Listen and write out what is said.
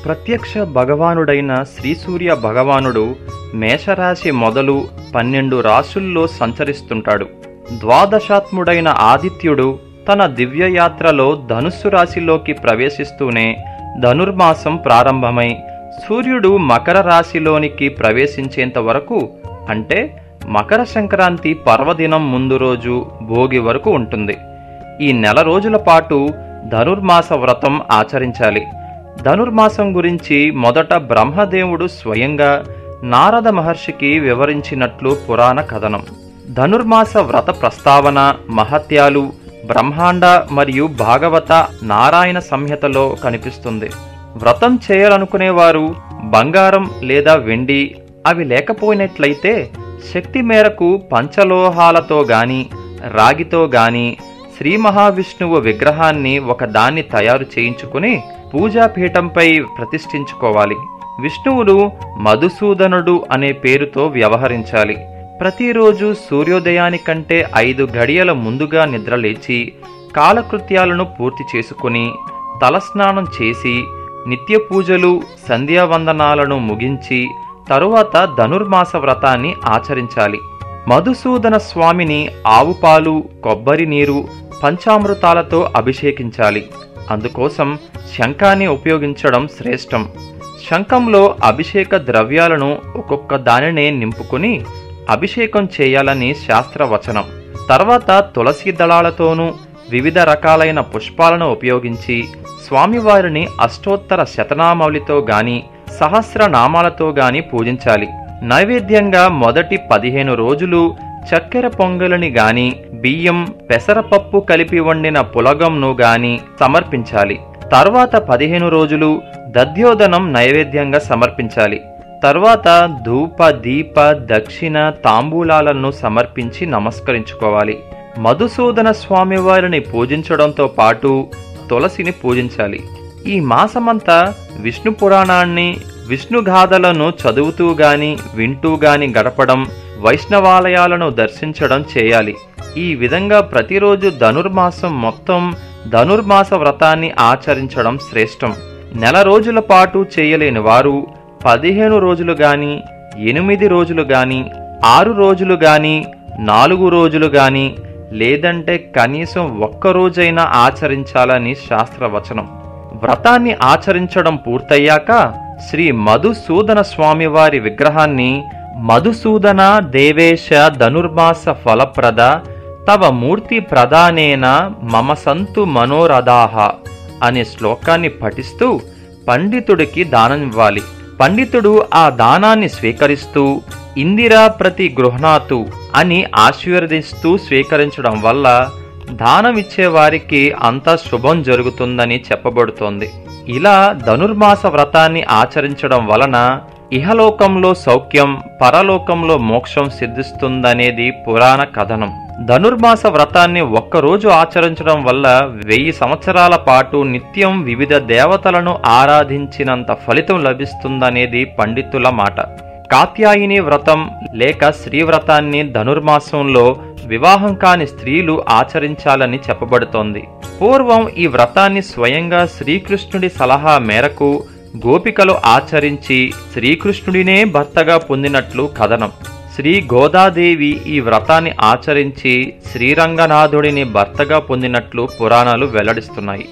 ప్రత్యక్ష భగవానుడైన శ్రీసూర్య భగవానుడు మేషరాశి మొదలు 12 రాశుల్లో సంచరిస్తుంటాడు. ద్వాదశాత్ముడైన ఆదిత్యుడు తన దివ్యయాత్రలో ధనుస్సు రాశిలోకి ప్రవేశిస్తూనే ధనుర్మాసం ప్రారంభమై సూర్యుడు మకర రాశిలోనికి ప్రవేశించేంత వరకు, అంటే మకర సంక్రాంతి పర్వదినం ముందు రోజు భోగి వరకు ఉంటుంది. ఈ నెల రోజుల పాటు ధనుర్మాస వ్రతం ఆచరించాలి. ధనుర్మాసం గురించి మొదట బ్రహ్మదేవుడు స్వయంగా నారద మహర్షికి వివరించినట్లు పురాణ కథనం. ధనుర్మాస వ్రత ప్రస్తావన, మహత్యాలు బ్రహ్మాండ మరియు భాగవత, నారాయణ సంహితలో కనిపిస్తుంది. వ్రతం చేయాలనుకునేవారు బంగారం లేదా వెండి అవి లేకపోయినట్లయితే శక్తి మేరకు పంచలోహాలతో గాని రాగితో గాని శ్రీ మహావిష్ణువు విగ్రహాన్ని ఒకదాన్ని తయారు చేయించుకుని పూజాపీఠంపై ప్రతిష్ఠించుకోవాలి. విష్ణువును మధుసూదనుడు అనే పేరుతో వ్యవహరించాలి. ప్రతిరోజు సూర్యోదయానికంటే 5 గడియల ముందుగా నిద్రలేచి కాలకృత్యాలను పూర్తి చేసుకుని తలస్నానం చేసి నిత్య పూజలు సంధ్యావందనాలను ముగించి తరువాత ధనుర్మాస వ్రతాన్ని ఆచరించాలి. మధుసూదన స్వామిని ఆవుపాలు, కొబ్బరి నీరు, పంచామృతాలతో అభిషేకించాలి. అందుకోసం శంఖాన్ని ఉపయోగించడం శ్రేష్టం. శంఖంలో అభిషేక ద్రవ్యాలను ఒక్కొక్క దానినే నింపుకుని అభిషేకం చేయాలని శాస్త్రవచనం. తర్వాత తులసి దళాలతోనూ వివిధ రకాలైన పుష్పాలను ఉపయోగించి స్వామివారిని అష్టోత్తర శతనామావళితో గాని సహస్రనామాలతో గాని పూజించాలి. నైవేద్యంగా మొదటి 15 రోజులు చక్కెర పొంగలిని గాని బియ్యం, పెసరపప్పు కలిపి వండిన పులగంను గాని సమర్పించాలి. తర్వాత 15 రోజులు దధ్యోదనం నైవేద్యంగా సమర్పించాలి. తర్వాత ధూప, దీప, దక్షిణ, తాంబూలాలను సమర్పించి నమస్కరించుకోవాలి. మధుసూదన స్వామివారిని పూజించడంతో పాటు తులసిని పూజించాలి. ఈ మాసమంతా విష్ణు పురాణాన్ని, విష్ణుగాథలను చదువుతూ గాని వింటూ గాని గడపడం, వైష్ణవాలయాలను దర్శించడం చేయాలి. ఈ విధంగా ప్రతిరోజు ధనుర్మాసం మొత్తం ధనుర్మాస వ్రతాన్ని ఆచరించడం శ్రేష్టం. నెల రోజుల పాటు చేయలేని వారు 15 రోజులు గాని 8 రోజులు గాని 6 రోజులు గాని 4 రోజులు గాని లేదంటే కనీసం 1 రోజైనా ఆచరించాలని శాస్త్రవచనం. వ్రతాన్ని ఆచరించడం పూర్తయ్యాక శ్రీ మధుసూదన స్వామివారి విగ్రహాన్ని మధుసూదన దేవేశ ధనుర్మాస ఫలప్రద తవ మూర్తి ప్రదానేన మమ సంతు మనోరథాః అనే శ్లోకాన్ని పఠిస్తూ పండితుడికి దానమివ్వాలి. పండితుడు ఆ దానాన్ని స్వీకరిస్తూ ఇందిరా ప్రతి గృహ్ణాతు అని ఆశీర్వదిస్తూ స్వీకరించడం వల్ల దానమిచ్చే వారికి అంతా శుభం జరుగుతుందని చెప్పబడుతోంది. ఇలా ధనుర్మాస వ్రతాన్ని ఆచరించడం వలన ఇహలోకంలో సౌఖ్యం, పరలోకంలో మోక్షం సిద్ధిస్తుందనేది పురాణ కథనం. ధనుర్మాస వ్రతాన్ని 1 రోజు ఆచరించడం వల్ల 1000 సంవత్సరాల పాటు నిత్యం వివిధ దేవతలను ఆరాధించినంత ఫలితం లభిస్తుందనేది పండితుల మాట. కాత్యాయిని వ్రతం లేక శ్రీవ్రతాన్ని ధనుర్మాసంలో వివాహం కాని స్త్రీలు ఆచరించాలని చెప్పబడుతోంది. పూర్వం ఈ వ్రతాన్ని స్వయంగా శ్రీకృష్ణుడి సలహా మేరకు గోపికలు ఆచరించి శ్రీకృష్ణుడినే భర్తగా పొందినట్లు కథనం. శ్రీ గోదాదేవి ఈ వ్రతాన్ని ఆచరించి శ్రీరంగనాథుడిని భర్తగా పొందినట్లు పురాణాలు వెల్లడిస్తున్నాయి.